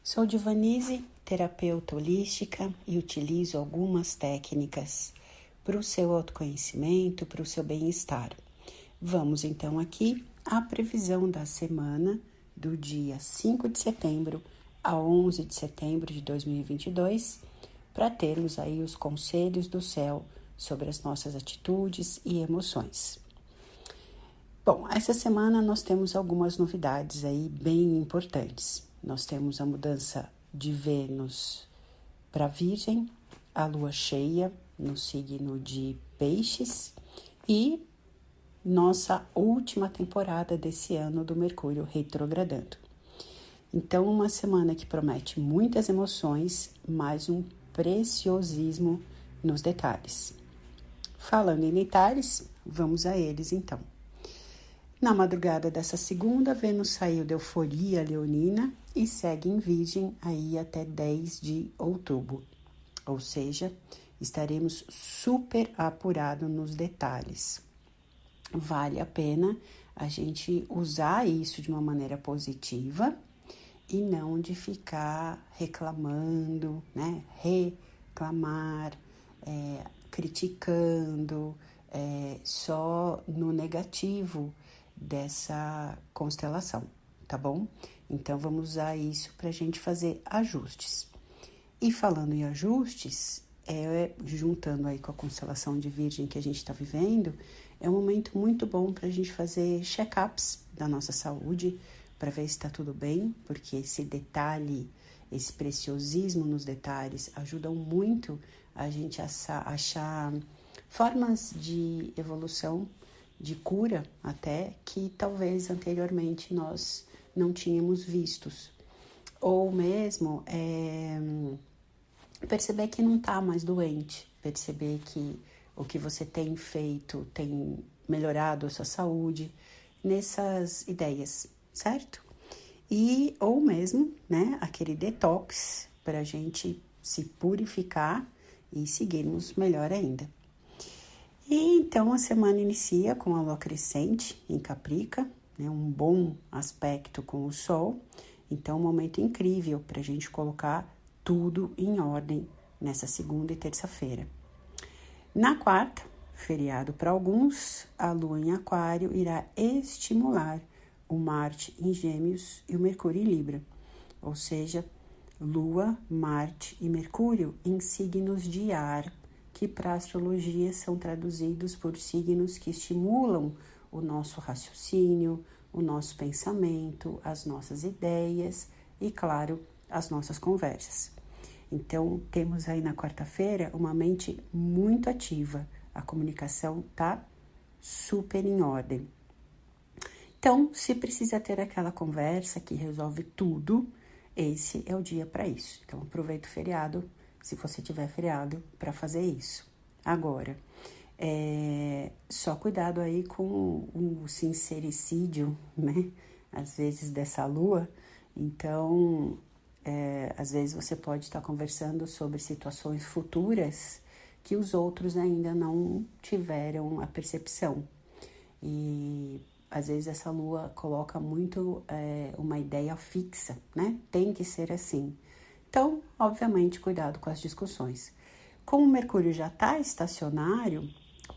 Sou Divanise, terapeuta holística e utilizo algumas técnicas para o seu autoconhecimento, para o seu bem-estar. Vamos então aqui à previsão da semana do dia 5 de setembro a 11 de setembro de 2022, para termos aí os conselhos do céu sobre as nossas atitudes e emoções. Bom, essa semana nós temos algumas novidades aí bem importantes. Nós temos a mudança de Vênus para Virgem, a lua cheia no signo de Peixes e nossa última temporada desse ano do Mercúrio retrogradando. Então, uma semana que promete muitas emoções, mas um preciosismo nos detalhes. Falando em detalhes, vamos a eles então. Na madrugada dessa segunda, Vênus saiu da euforia leonina e segue em Virgem aí até 10 de outubro. Ou seja, estaremos super apurados nos detalhes. Vale a pena a gente usar isso de uma maneira positiva e não de ficar reclamando, né? Reclamar, criticando, só no negativo dessa constelação, tá bom? Então, vamos usar isso para a gente fazer ajustes. E falando em ajustes, juntando aí com a constelação de Virgem que a gente está vivendo, é um momento muito bom para a gente fazer check-ups da nossa saúde, para ver se está tudo bem, porque esse detalhe, esse preciosismo nos detalhes ajudam muito a gente a achar formas de evolução, de cura até, que talvez anteriormente nós não tínhamos vistos. Ou mesmo perceber que não está mais doente, perceber que o que você tem feito tem melhorado a sua saúde, nessas ideias, certo? E, ou mesmo, né, aquele detox para a gente se purificar e seguirmos melhor ainda. E então a semana inicia com a lua crescente em Caprica, né, um bom aspecto com o Sol. Então, um momento incrível para a gente colocar tudo em ordem nessa segunda e terça-feira. Na quarta, feriado para alguns, a lua em Aquário irá estimular o Marte em Gêmeos e o Mercúrio em Libra, ou seja, Lua, Marte e Mercúrio em signos de ar, que para a astrologia são traduzidos por signos que estimulam o nosso raciocínio, o nosso pensamento, as nossas ideias e, claro, as nossas conversas. Então, temos aí na quarta-feira uma mente muito ativa, a comunicação tá super em ordem. Então, se precisa ter aquela conversa que resolve tudo, esse é o dia para isso. Então, aproveita o feriado, se você tiver feriado, para fazer isso. Agora, só cuidado aí com o sincericídio, né? Às vezes dessa lua. Então, às vezes você pode estar conversando sobre situações futuras que os outros ainda não tiveram a percepção. E às vezes essa lua coloca muito uma ideia fixa, né? Tem que ser assim. Então, obviamente, cuidado com as discussões. Como o Mercúrio já está estacionário,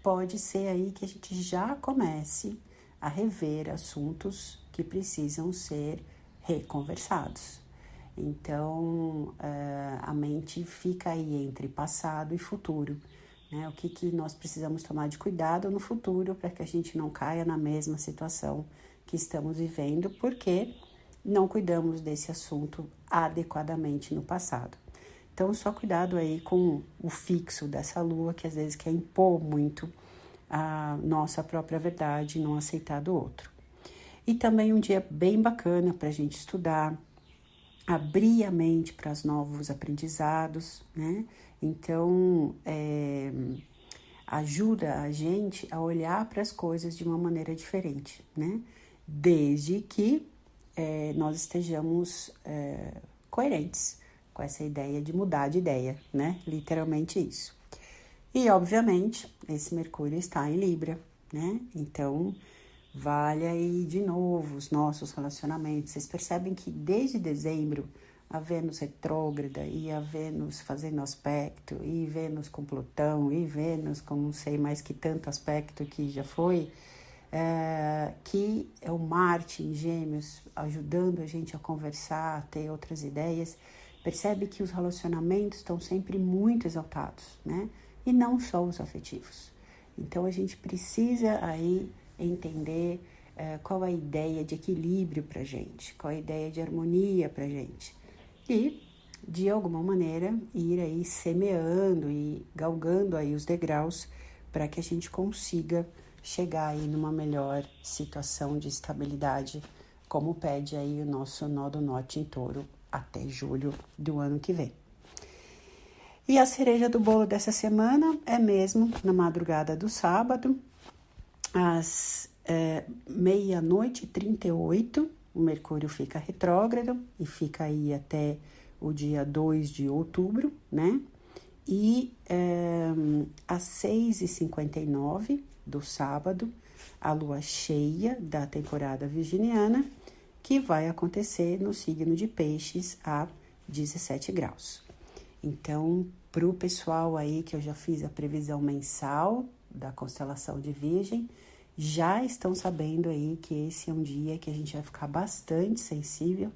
pode ser aí que a gente já comece a rever assuntos que precisam ser reconversados. Então, a mente fica aí entre passado e futuro, né? O que nós precisamos tomar de cuidado no futuro para que a gente não caia na mesma situação que estamos vivendo, porque não cuidamos desse assunto adequadamente no passado. Então, só cuidado aí com o fixo dessa lua, que às vezes quer impor muito a nossa própria verdade e não aceitar do outro. E também um dia bem bacana para a gente estudar, abrir a mente para os novos aprendizados, né? Então, ajuda a gente a olhar para as coisas de uma maneira diferente, né? Desde que nós estejamos coerentes com essa ideia de mudar de ideia, né? Literalmente isso. E, obviamente, esse Mercúrio está em Libra, né? Então, vale aí de novo os nossos relacionamentos. Vocês percebem que desde dezembro a Vênus retrógrada e a Vênus fazendo aspecto, e Vênus com Plutão, e Vênus com não sei mais que tanto aspecto que já foi, que é o Marte em Gêmeos ajudando a gente a conversar, a ter outras ideias. Percebe que os relacionamentos estão sempre muito exaltados, né? E não só os afetivos. Então, a gente precisa aí entender qual a ideia de equilíbrio para a gente, qual a ideia de harmonia para a gente. E, de alguma maneira, ir aí semeando e galgando aí os degraus para que a gente consiga chegar aí numa melhor situação de estabilidade, como pede aí o nosso nó do norte em Touro até julho do ano que vem. E a cereja do bolo dessa semana é mesmo na madrugada do sábado, às 00h38, o Mercúrio fica retrógrado e fica aí até o dia 2 de outubro, né? E às 6h59 do sábado, a lua cheia da temporada virginiana, que vai acontecer no signo de Peixes a 17 graus. Então, para o pessoal aí que eu já fiz a previsão mensal da constelação de Virgem, já estão sabendo aí que esse é um dia que a gente vai ficar bastante sensível.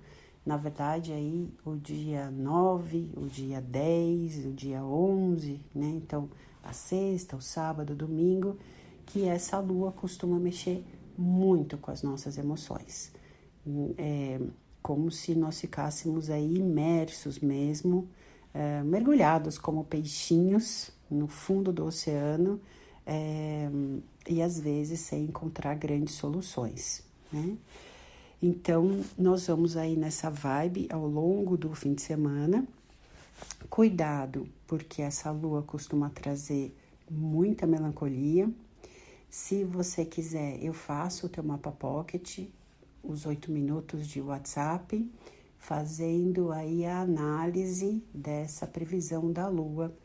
Na verdade, aí o dia 9, o dia 10, o dia 11, né? Então, a sexta, o sábado, o domingo, que essa lua costuma mexer muito com as nossas emoções. Como se nós ficássemos aí imersos mesmo, mergulhados como peixinhos no fundo do oceano, e às vezes sem encontrar grandes soluções, né? Então, nós vamos aí nessa vibe ao longo do fim de semana. Cuidado, porque essa lua costuma trazer muita melancolia. Se você quiser, eu faço o teu mapa pocket, os 8 minutos de WhatsApp, fazendo aí a análise dessa previsão da lua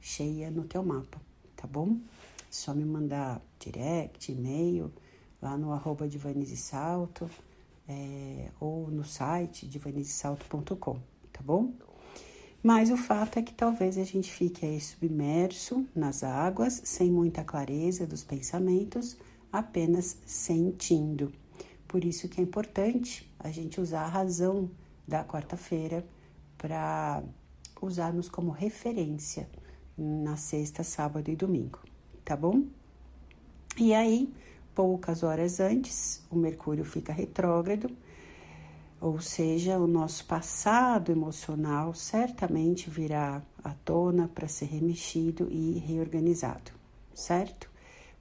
cheia no teu mapa, tá bom? Só me mandar direct, e-mail, lá no @divanisesalto, ou no site divanisesalto.com, tá bom? Mas o fato é que talvez a gente fique aí submerso nas águas, sem muita clareza dos pensamentos, apenas sentindo. Por isso que é importante a gente usar a razão da quarta-feira para usarmos como referência na sexta, sábado e domingo, tá bom? E aí, poucas horas antes, o Mercúrio fica retrógrado, ou seja, o nosso passado emocional certamente virá à tona para ser remexido e reorganizado, certo?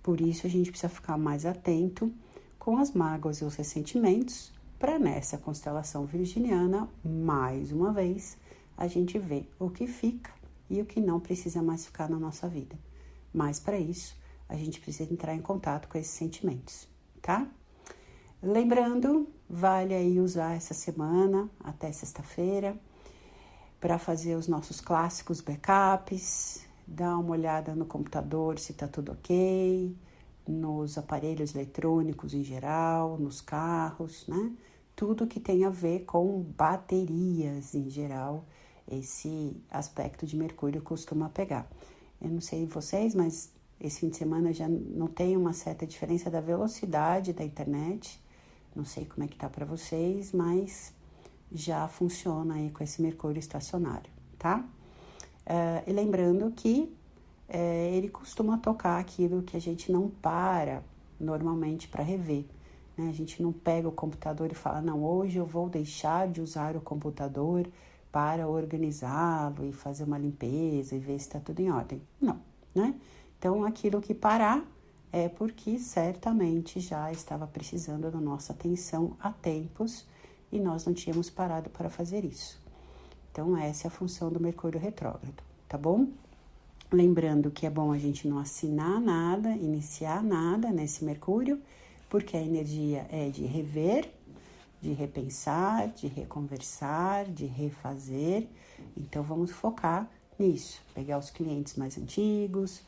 Por isso a gente precisa ficar mais atento com as mágoas e os ressentimentos, para nessa constelação virginiana, mais uma vez, a gente ver o que fica e o que não precisa mais ficar na nossa vida. Mas para isso, a gente precisa entrar em contato com esses sentimentos, tá? Lembrando, vale aí usar essa semana até sexta-feira para fazer os nossos clássicos backups, dar uma olhada no computador se tá tudo ok, nos aparelhos eletrônicos em geral, nos carros, né? Tudo que tem a ver com baterias em geral, esse aspecto de Mercúrio costuma pegar. Eu não sei vocês, mas esse fim de semana já não tem uma certa diferença da velocidade da internet. Não sei como é que tá para vocês, mas já funciona aí com esse Mercúrio estacionário, tá? E lembrando que ele costuma tocar aquilo que a gente não para normalmente para rever, né? A gente não pega o computador e fala, não, hoje eu vou deixar de usar o computador para organizá-lo e fazer uma limpeza e ver se está tudo em ordem. Não, né? Então, aquilo que parar é porque certamente já estava precisando da nossa atenção há tempos e nós não tínhamos parado para fazer isso. Então, essa é a função do Mercúrio retrógrado, tá bom? Lembrando que é bom a gente não assinar nada, iniciar nada nesse Mercúrio, porque a energia é de rever, de repensar, de reconversar, de refazer. Então, vamos focar nisso, pegar os clientes mais antigos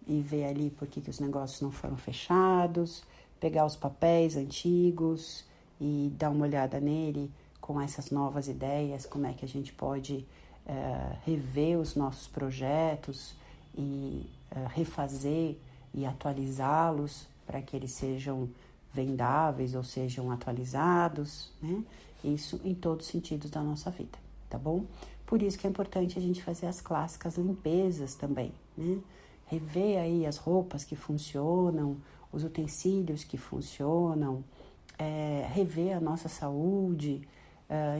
e ver ali por que os negócios não foram fechados, pegar os papéis antigos e dar uma olhada nele com essas novas ideias, como é que a gente pode rever os nossos projetos e refazer e atualizá-los para que eles sejam vendáveis ou sejam atualizados, né? Isso em todos os sentidos da nossa vida, tá bom? Por isso que é importante a gente fazer as clássicas limpezas também, né? Rever aí as roupas que funcionam, os utensílios que funcionam, rever a nossa saúde,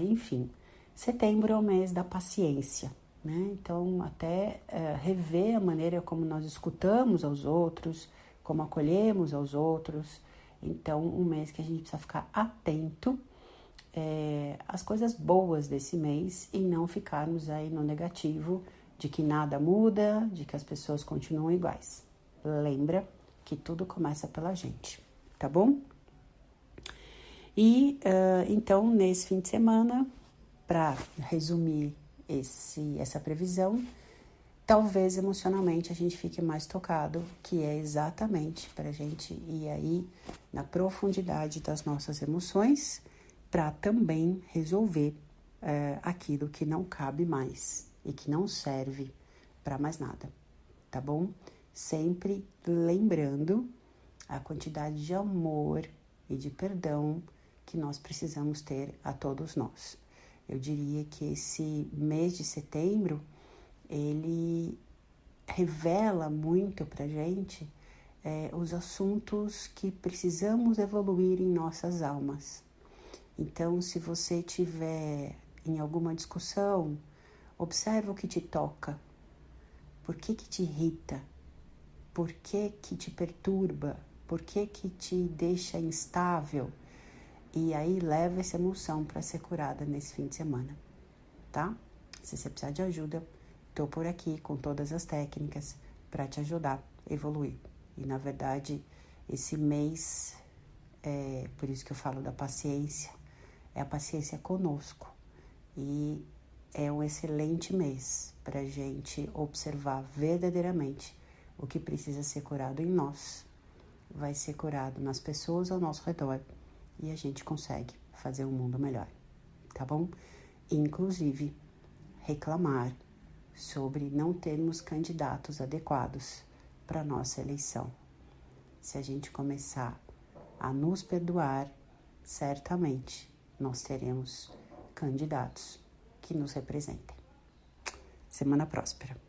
enfim. Setembro é o mês da paciência, né? Então, até rever a maneira como nós escutamos aos outros, como acolhemos aos outros. Então, um mês que a gente precisa ficar atento às coisas boas desse mês e não ficarmos aí no negativo de que nada muda, de que as pessoas continuam iguais. Lembra que tudo começa pela gente, tá bom? E então, nesse fim de semana, para resumir essa previsão, talvez emocionalmente a gente fique mais tocado, que é exatamente para a gente ir aí na profundidade das nossas emoções, para também resolver aquilo que não cabe mais e que não serve para mais nada, tá bom? Sempre lembrando a quantidade de amor e de perdão que nós precisamos ter a todos nós. Eu diria que esse mês de setembro, ele revela muito pra gente os assuntos que precisamos evoluir em nossas almas. Então, se você tiver em alguma discussão, observa o que te toca. Por que te irrita? Por que te perturba? Por que te deixa instável? E aí leva essa emoção para ser curada nesse fim de semana, tá? Se você precisar de ajuda, estou por aqui com todas as técnicas para te ajudar a evoluir. E na verdade, esse mês, por isso que eu falo da paciência, é a paciência conosco. E é um excelente mês para a gente observar verdadeiramente o que precisa ser curado em nós. Vai ser curado nas pessoas ao nosso redor e a gente consegue fazer um mundo melhor, tá bom? Inclusive, reclamar sobre não termos candidatos adequados para nossa eleição. Se a gente começar a nos perdoar, certamente nós teremos candidatos que nos representem. Semana próspera.